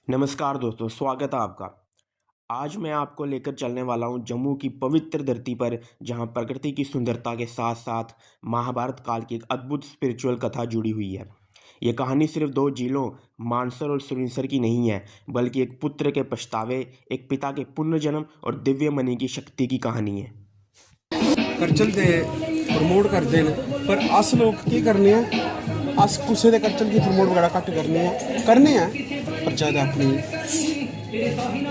नमस्कार दोस्तों, स्वागत है आपका। आज मैं आपको लेकर चलने वाला हूँ जम्मू की पवित्र धरती पर, जहाँ प्रकृति की सुंदरता के साथ साथ महाभारत काल की एक अद्भुत स्पिरिचुअल कथा जुड़ी हुई है। ये कहानी सिर्फ दो झीलों मानसर और सुरिनसर की नहीं है, बल्कि एक पुत्र के पछतावे, एक पिता के पुनर्जन्म और दिव्य मणि की शक्ति की कहानी है। करचल दे प्रमोट करते हैं, पर अस लोग की करने हैं, अस कुछ दे करचल की प्रमोट वगैरह घट करने हैं, पर ज़्यादा अपनी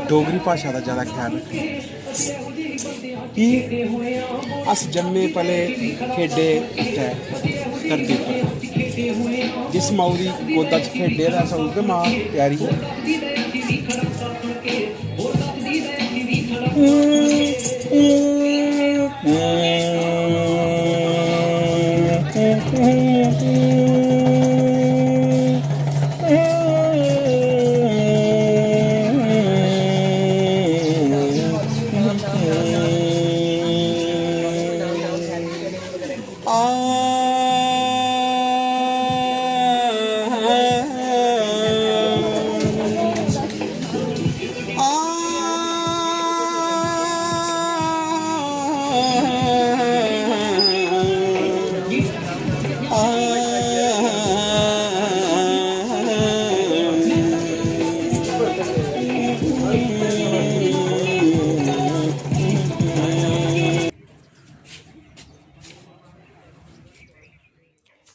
डोगरी भाषा का ज़्यादा ख्याल कि अस जम्मे पले खेडे धरती पर जिस माऊ की गोदा च खेडे अस उ'ऐ मां प्यारी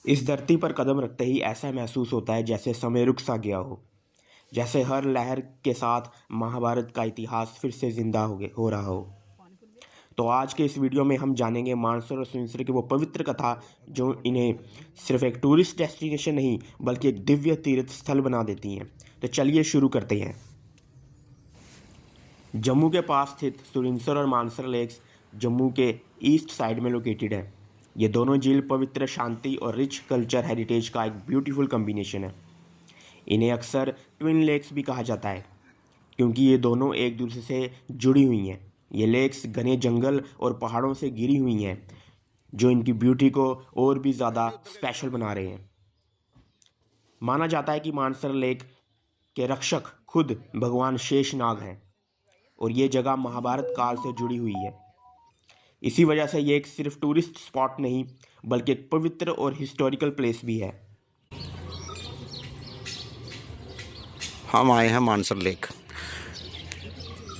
इस धरती पर कदम रखते ही ऐसा महसूस होता है जैसे समय रुक सा गया हो, जैसे हर लहर के साथ महाभारत का इतिहास फिर से जिंदा हो रहा हो। तो आज के इस वीडियो में हम जानेंगे मानसर और सुरिनसर की वो पवित्र कथा जो इन्हें सिर्फ एक टूरिस्ट डेस्टिनेशन नहीं बल्कि एक दिव्य तीर्थ स्थल बना देती हैं। तो चलिए शुरू करते हैं। जम्मू के पास स्थित सुरिनसर और मानसर लेक्स जम्मू के ईस्ट साइड में लोकेटेड है। ये दोनों झील पवित्र, शांति और रिच कल्चर हेरिटेज का एक ब्यूटीफुल कॉम्बिनेशन है। इन्हें अक्सर ट्विन लेक्स भी कहा जाता है क्योंकि ये दोनों एक दूसरे से जुड़ी हुई हैं। ये लेक्स घने जंगल और पहाड़ों से घिरी हुई हैं जो इनकी ब्यूटी को और भी ज़्यादा स्पेशल बना रहे हैं। माना जाता है कि मानसर लेक के रक्षक खुद भगवान शेषनाग हैं और ये जगह महाभारत काल से जुड़ी हुई है। इसी वजह से ये एक सिर्फ टूरिस्ट स्पॉट नहीं बल्कि एक पवित्र और हिस्टोरिकल प्लेस भी है। हम आए हैं मानसर लेक,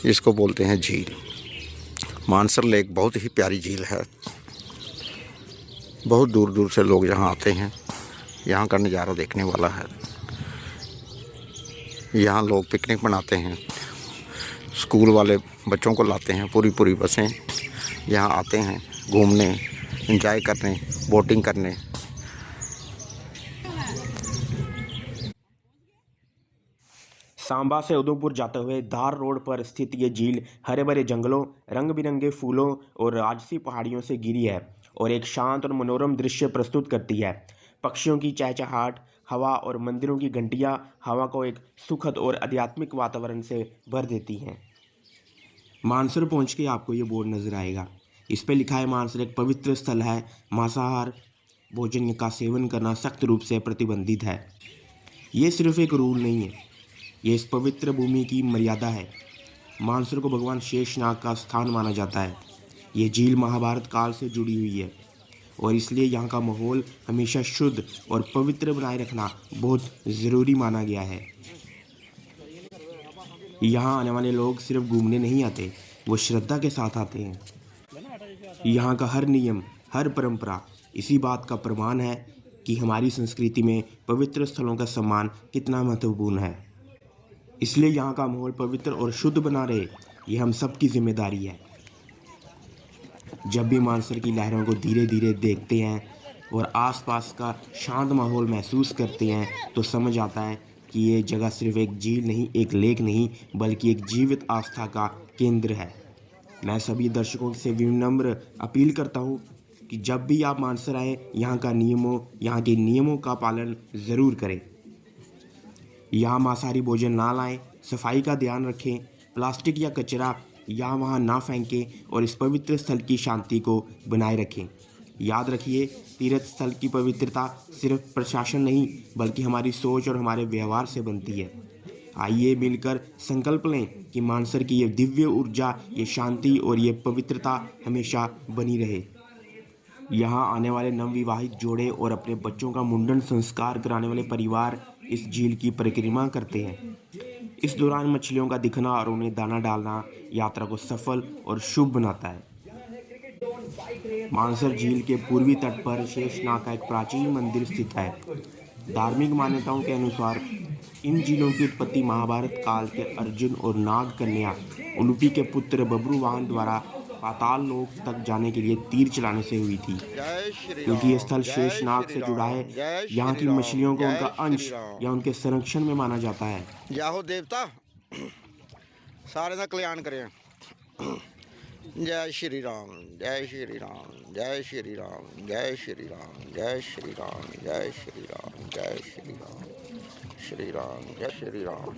जिसको बोलते हैं झील। मानसर लेक बहुत ही प्यारी झील है। बहुत दूर दूर से लोग यहाँ आते हैं। यहाँ का नज़ारा देखने वाला है। यहाँ लोग पिकनिक मनाते हैं। स्कूल वाले बच्चों को लाते हैं, पूरी पूरी बसें यहाँ आते हैं घूमने, एंजॉय करने, बोटिंग करने। सांबा से उधमपुर जाते हुए धार रोड पर स्थित ये झील हरे भरे जंगलों, रंग बिरंगे फूलों और राजसी पहाड़ियों से घिरी है और एक शांत और मनोरम दृश्य प्रस्तुत करती है। पक्षियों की चहचहाट, हवा और मंदिरों की घंटियाँ हवा को एक सुखद और आध्यात्मिक वातावरण से भर देती हैं। मानसर पहुँच के आपको ये बोर्ड नज़र आएगा। इस पर लिखा है मानसर एक पवित्र स्थल है, मांसाहार भोजन का सेवन करना सख्त रूप से प्रतिबंधित है। ये सिर्फ एक रूल नहीं है, ये इस पवित्र भूमि की मर्यादा है। मानसर को भगवान शेषनाग का स्थान माना जाता है। ये झील महाभारत काल से जुड़ी हुई है और इसलिए यहाँ का माहौल हमेशा शुद्ध और पवित्र बनाए रखना बहुत ज़रूरी माना गया है। यहाँ आने वाले लोग सिर्फ घूमने नहीं आते, वो श्रद्धा के साथ आते हैं। यहाँ का हर नियम, हर परंपरा इसी बात का प्रमाण है कि हमारी संस्कृति में पवित्र स्थलों का सम्मान कितना महत्वपूर्ण है। इसलिए यहाँ का माहौल पवित्र और शुद्ध बना रहे, ये हम सब की जिम्मेदारी है। जब भी मानसर की लहरों को धीरे धीरे देखते हैं और आसपास का शांत माहौल महसूस करते हैं तो समझ आता है कि ये जगह सिर्फ एक झील नहीं, एक लेक नहीं, बल्कि एक जीवित आस्था का केंद्र है। मैं सभी दर्शकों से विनम्र अपील करता हूँ कि जब भी आप मानसर आएँ, यहाँ के नियमों का पालन ज़रूर करें। यहाँ मांसाहारी भोजन ना लाएं, सफाई का ध्यान रखें, प्लास्टिक या कचरा यहाँ वहाँ ना फेंकें और इस पवित्र स्थल की शांति को बनाए रखें। याद रखिए, तीर्थ स्थल की पवित्रता सिर्फ प्रशासन नहीं बल्कि हमारी सोच और हमारे व्यवहार से बनती है। आइए मिलकर संकल्प लें कि मानसर की ये दिव्य ऊर्जा, ये शांति और ये पवित्रता हमेशा बनी रहे। यहाँ आने वाले नवविवाहित जोड़े और अपने बच्चों का मुंडन संस्कार कराने वाले परिवार इस झील की परिक्रमा करते हैं। इस दौरान मछलियों का दिखना और उन्हें दाना डालना यात्रा को सफल और शुभ बनाता है। मानसर झील के पूर्वी तट पर शेषनाग का एक प्राचीन मंदिर स्थित है। धार्मिक मान्यताओं के अनुसार इन झीलों की उत्पत्ति महाभारत काल के अर्जुन और नाग कन्या उलूपी के पुत्र बब्रुवाहन द्वारा पाताल लोक तक जाने के लिए तीर चलाने से हुई थी। क्योंकि यह स्थल शेषनाग से जुड़ा है, यहाँ की मछलियों को उनका अंश या उनके संरक्षण में माना जाता है। जय हो देवता, सारे का कल्याण करें। जय श्री राम, जय श्री राम, जय श्री राम, जय श्री राम, जय श्री राम, जय श्री राम, जय श्री राम, श्री राम, जय श्री राम,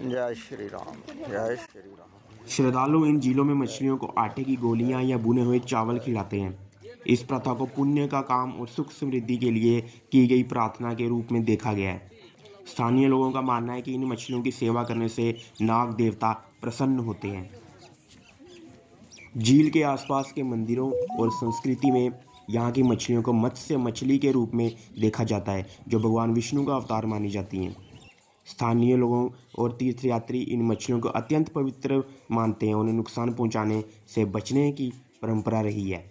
जय श्री राम, जय श्री राम। श्रद्धालु इन झीलों में मछलियों को आटे की गोलियां या भुने हुए चावल खिलाते हैं। इस प्रथा को पुण्य का काम और सुख समृद्धि के लिए की गई प्रार्थना के रूप में देखा गया है। स्थानीय लोगों का मानना है कि इन मछलियों की सेवा करने से नाग देवता प्रसन्न होते हैं। झील के आसपास के मंदिरों और संस्कृति में यहाँ की मछलियों को मत्स्य मछली के रूप में देखा जाता है, जो भगवान विष्णु का अवतार मानी जाती हैं। स्थानीय लोगों और तीर्थयात्री इन मछलियों को अत्यंत पवित्र मानते हैं। उन्हें नुकसान पहुँचाने से बचने की परंपरा रही है।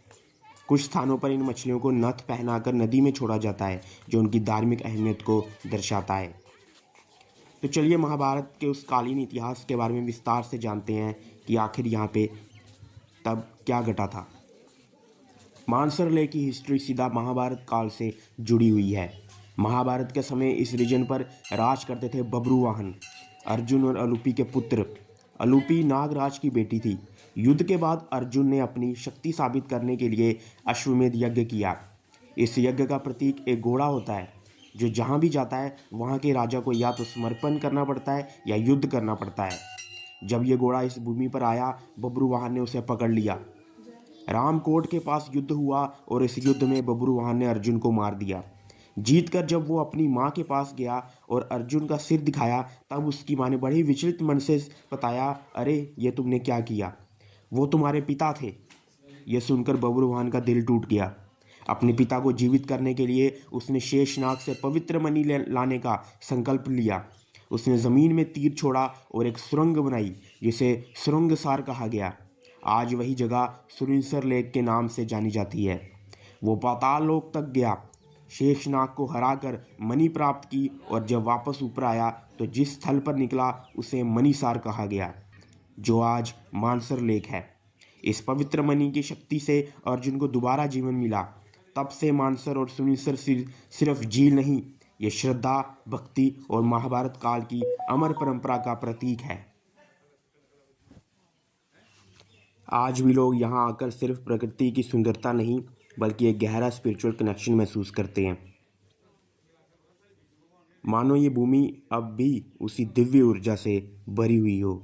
कुछ स्थानों पर इन मछलियों को नथ पहनाकर नदी में छोड़ा जाता है, जो उनकी धार्मिक अहमियत को दर्शाता है। तो चलिए महाभारत के उस कालीन इतिहास के बारे में विस्तार से जानते हैं कि आखिर यहाँ पे तब क्या घटा था। मानसर लेक की हिस्ट्री सीधा महाभारत काल से जुड़ी हुई है। महाभारत के समय इस रीजन पर राज करते थे बब्रुवाहन, अर्जुन और अलूपी के पुत्र। अलूपी नागराज की बेटी थी। युद्ध के बाद अर्जुन ने अपनी शक्ति साबित करने के लिए अश्वमेध यज्ञ किया। इस यज्ञ का प्रतीक एक घोड़ा होता है, जो जहाँ भी जाता है वहाँ के राजा को या तो समर्पण करना पड़ता है या युद्ध करना पड़ता है। जब ये घोड़ा इस भूमि पर आया, बब्रुवाहन ने उसे पकड़ लिया। रामकोट के पास युद्ध हुआ और इस युद्ध में बब्रुवाहन ने अर्जुन को मार दिया। जीतकर जब वो अपनी माँ के पास गया और अर्जुन का सिर दिखाया, तब उसकी माँ ने बड़े विचलित मन से बताया, अरे ये तुमने क्या किया, वो तुम्हारे पिता थे। यह सुनकर बब्रुवाहन का दिल टूट गया। अपने पिता को जीवित करने के लिए उसने शेषनाग से पवित्र मणि लाने का संकल्प लिया। उसने ज़मीन में तीर छोड़ा और एक सुरंग बनाई, जिसे सुरंगसार कहा गया। आज वही जगह सुरिंसर लेक के नाम से जानी जाती है। वो पाताल लोक तक गया, शेषनाग को हराकर मणि प्राप्त की और जब वापस ऊपर आया तो जिस स्थल पर निकला उसे मणिसार कहा गया, जो आज मानसर लेक है। इस पवित्र मणि की शक्ति से अर्जुन को दोबारा जीवन मिला। तब से मानसर और सुरिंसर सिर्फ झील नहीं, ये श्रद्धा, भक्ति और महाभारत काल की अमर परंपरा का प्रतीक है। आज भी लोग यहाँ आकर सिर्फ प्रकृति की सुंदरता नहीं, बल्कि एक गहरा स्पिरिचुअल कनेक्शन महसूस करते हैं। मानो ये भूमि अब भी उसी दिव्य ऊर्जा से भरी हुई हो।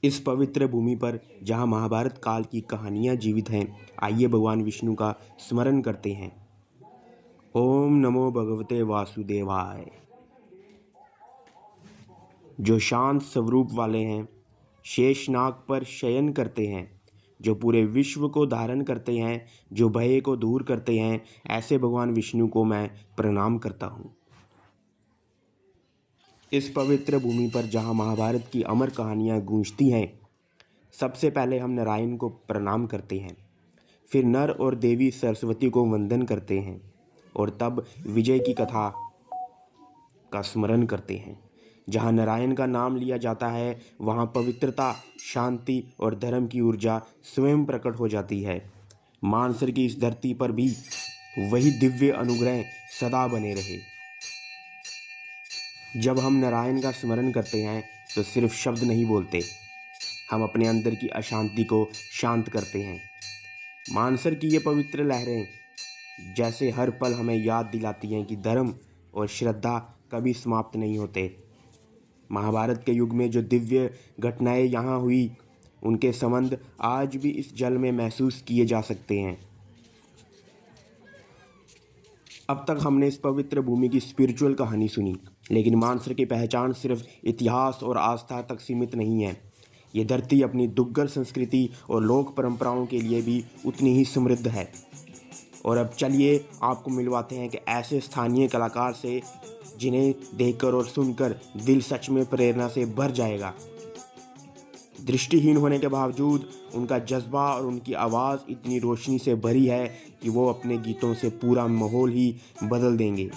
इस पवित्र भूमि पर जहाँ महाभारत काल की कहानियाँ जीवित हैं, आइए भगवान विष्णु का स्मरण करते हैं। ओम नमो भगवते वासुदेवाय। जो शांत स्वरूप वाले हैं, शेषनाग पर शयन करते हैं, जो पूरे विश्व को धारण करते हैं, जो भय को दूर करते हैं, ऐसे भगवान विष्णु को मैं प्रणाम करता हूँ। इस पवित्र भूमि पर जहाँ महाभारत की अमर कहानियाँ गूंजती हैं, सबसे पहले हम नारायण को प्रणाम करते हैं, फिर नर और देवी सरस्वती को वंदन करते हैं और तब विजय की कथा का स्मरण करते हैं। जहाँ नारायण का नाम लिया जाता है, वहाँ पवित्रता, शांति और धर्म की ऊर्जा स्वयं प्रकट हो जाती है। मानसर की इस धरती पर भी वही दिव्य अनुग्रह सदा बने रहे। जब हम नारायण का स्मरण करते हैं तो सिर्फ शब्द नहीं बोलते, हम अपने अंदर की अशांति को शांत करते हैं। मानसर की ये पवित्र लहरें जैसे हर पल हमें याद दिलाती हैं कि धर्म और श्रद्धा कभी समाप्त नहीं होते। महाभारत के युग में जो दिव्य घटनाएं यहाँ हुई, उनके संबंध आज भी इस जल में महसूस किए जा सकते हैं। अब तक हमने इस पवित्र भूमि की स्पिरिचुअल कहानी सुनी, लेकिन मानसर की पहचान सिर्फ इतिहास और आस्था तक सीमित नहीं है। ये धरती अपनी दुग्गर संस्कृति और लोक परंपराओं के लिए भी उतनी ही समृद्ध है। और अब चलिए आपको मिलवाते हैं कि ऐसे स्थानीय कलाकार से जिन्हें देखकर और सुनकर दिल सच में प्रेरणा से भर जाएगा। दृष्टिहीन होने के बावजूद उनका जज्बा और उनकी आवाज़ इतनी रोशनी से भरी है कि वो अपने गीतों से पूरा माहौल ही बदल देंगे।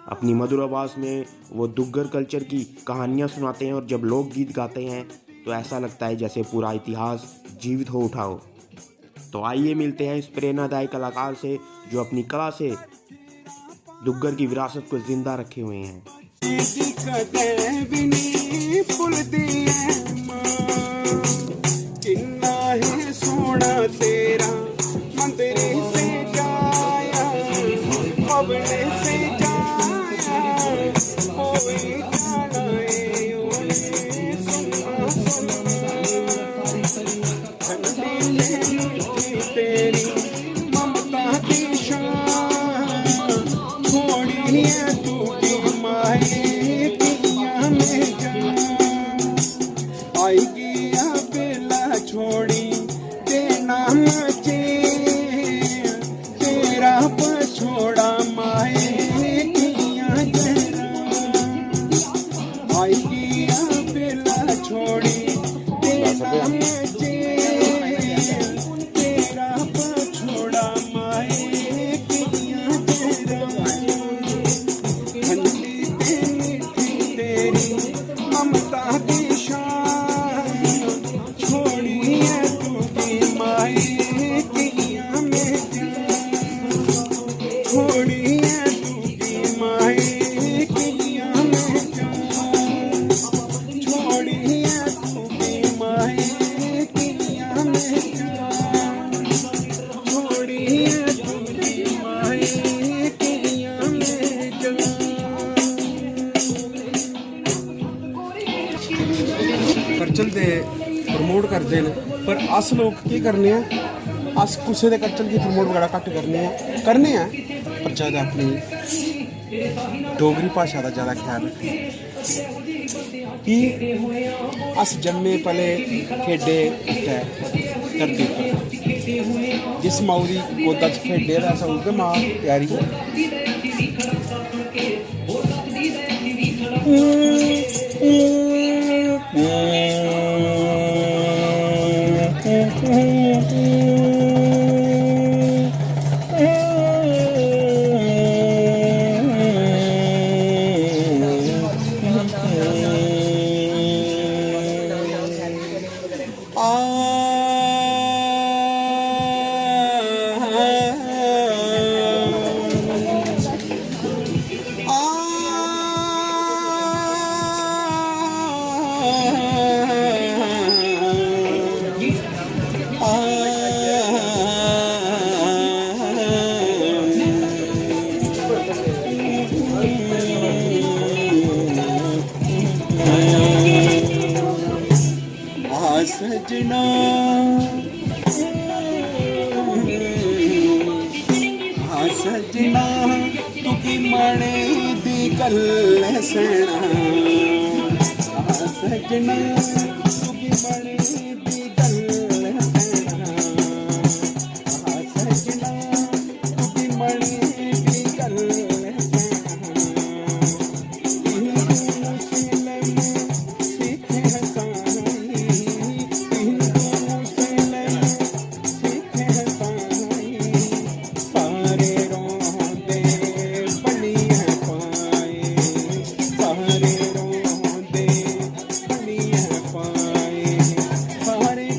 अपनी मधुर आवाज़ में वो दुग्गर कल्चर की कहानियाँ सुनाते हैं और जब लोग गीत गाते हैं तो ऐसा लगता है जैसे पूरा इतिहास जीवित हो उठा हो। तो आइए मिलते हैं इस प्रेरणादायी कलाकार से जो अपनी कला से दुग्गर की विरासत को जिंदा रखे हुए हैं। सोना तेरा मंदिर से जाया पवने से तेरी ममता की शान छोड़ी तू की माए पिया में जान आएगी बेला छोड़ी देना मुझे तेरा पछोड़ा माए पिया जरा आएगी बेला छोड़ी देना मुझे तेरा पछोड़ा माए पिया जरा ठंडी तेरी ममता की शान छोड़ी तू की माए पिया में जान छोड़ी तू की माए पिया में जान छोड़ी तू की माए पिया में जान छोड़ी तू की माए पिया में जान करचल दे प्रमोट करते हैं पर अस लोग की करने हैं अस कुछ दे करचल की प्रमोट वगैरह घट्ट करने हैं पर ज़्यादा अपनी डोगरी भाशा का ज़्यादा ख्याल रखें कि अस जम्मे पले खेडे धरती पर जिस माऊ दी गोदा च खेडे अस उ'ऐ मां प्यारी सजना हाँ सजना तुकी मणे दी गल सैना हाँ सजना तुकी मणे दी गल सैना हाँ सजना तुकी मणे दी गल Hare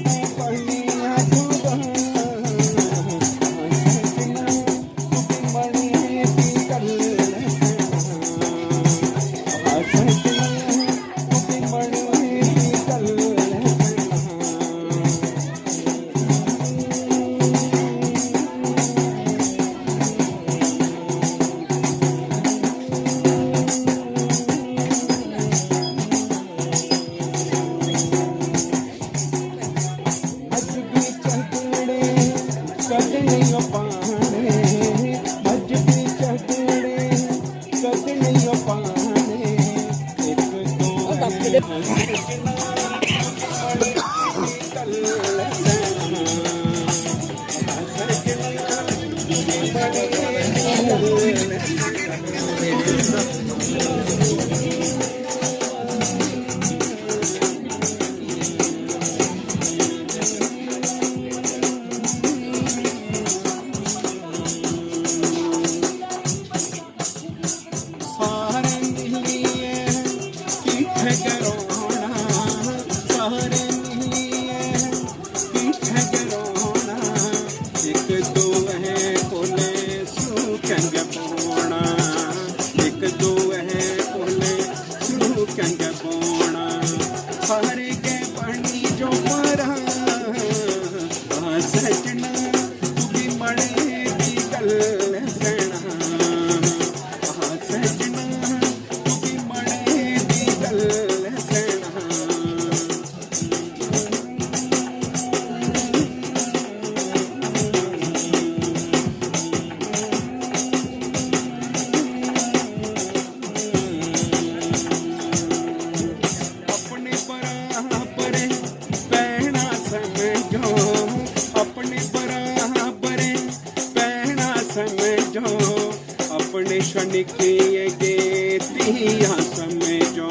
अपने क्षण किए के तिया समझो,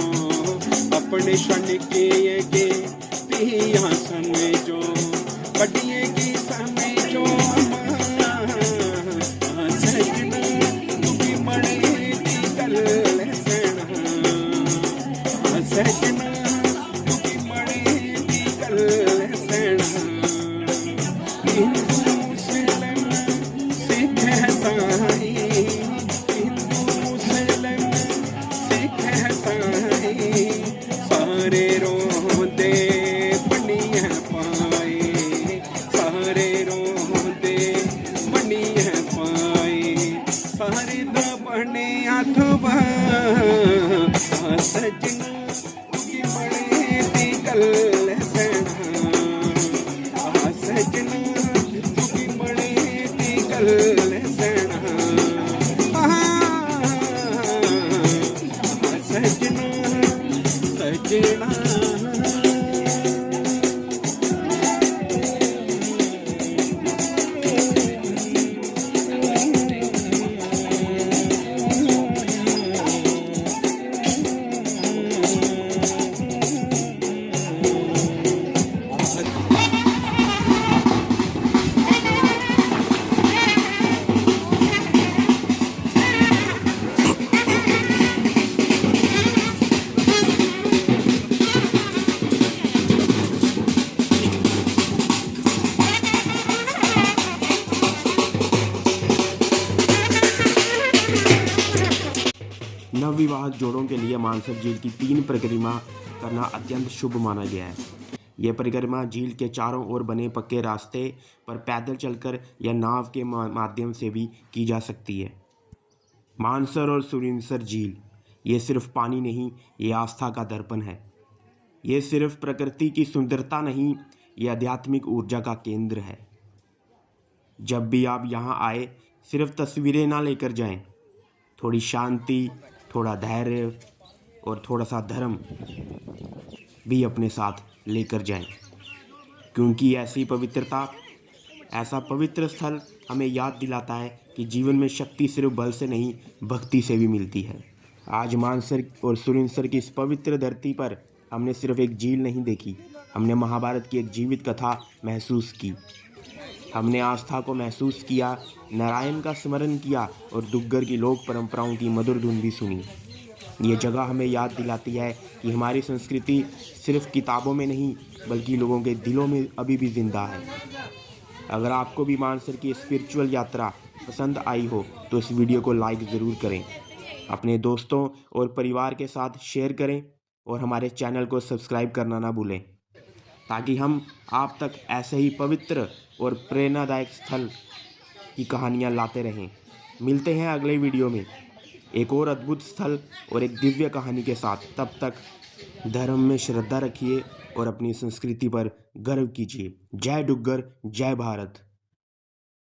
अपने क्षण किए के तिया समझो, बढ़िए की समझो सजना तू भी मणे दी गल सजना, सजना तू भी मणे दी गल सजना। हिंदू मुस्लिम सिख ईसाई, सारे रोंदे बनिया पाए, सारे रोंदे बनिया पाए, सारे दा बने अथवा सजना तुकी बड़े दी गल सजना, सजना तुकी बड़े दी गल सजना, सजना सजना। नवविवाहित जोड़ों के लिए मानसर झील की 3 परिक्रमा करना अत्यंत शुभ माना गया है। यह परिक्रमा झील के चारों ओर बने पक्के रास्ते पर पैदल चलकर या नाव के माध्यम से भी की जा सकती है। मानसर और सुरिनसर झील ये सिर्फ पानी नहीं, ये आस्था का दर्पण है। ये सिर्फ प्रकृति की सुंदरता नहीं, ये आध्यात्मिक ऊर्जा का केंद्र है। जब भी आप यहाँ आए, सिर्फ तस्वीरें ना लेकर जाएं, थोड़ी शांति, थोड़ा धैर्य और थोड़ा सा धर्म भी अपने साथ लेकर जाएं, क्योंकि ऐसी पवित्रता, ऐसा पवित्र स्थल हमें याद दिलाता है कि जीवन में शक्ति सिर्फ बल से नहीं, भक्ति से भी मिलती है। आज मानसर और सुरिनसर की इस पवित्र धरती पर हमने सिर्फ एक झील नहीं देखी, हमने महाभारत की एक जीवित कथा महसूस की। हमने आस्था को महसूस किया, नारायण का स्मरण किया और डुग्गर की लोक परंपराओं की मधुर धुन भी सुनी। ये जगह हमें याद दिलाती है कि हमारी संस्कृति सिर्फ किताबों में नहीं, बल्कि लोगों के दिलों में अभी भी जिंदा है। अगर आपको भी मानसर की स्पिरिचुअल यात्रा पसंद आई हो तो इस वीडियो को लाइक ज़रूर करें, अपने दोस्तों और परिवार के साथ शेयर करें और हमारे चैनल को सब्सक्राइब करना ना भूलें, ताकि हम आप तक ऐसे ही पवित्र और प्रेरणादायक स्थल की कहानियाँ लाते रहें। मिलते हैं अगले वीडियो में एक और अद्भुत स्थल और एक दिव्य कहानी के साथ। तब तक धर्म में श्रद्धा रखिए और अपनी संस्कृति पर गर्व कीजिए। जय डुग्गर, जय भारत।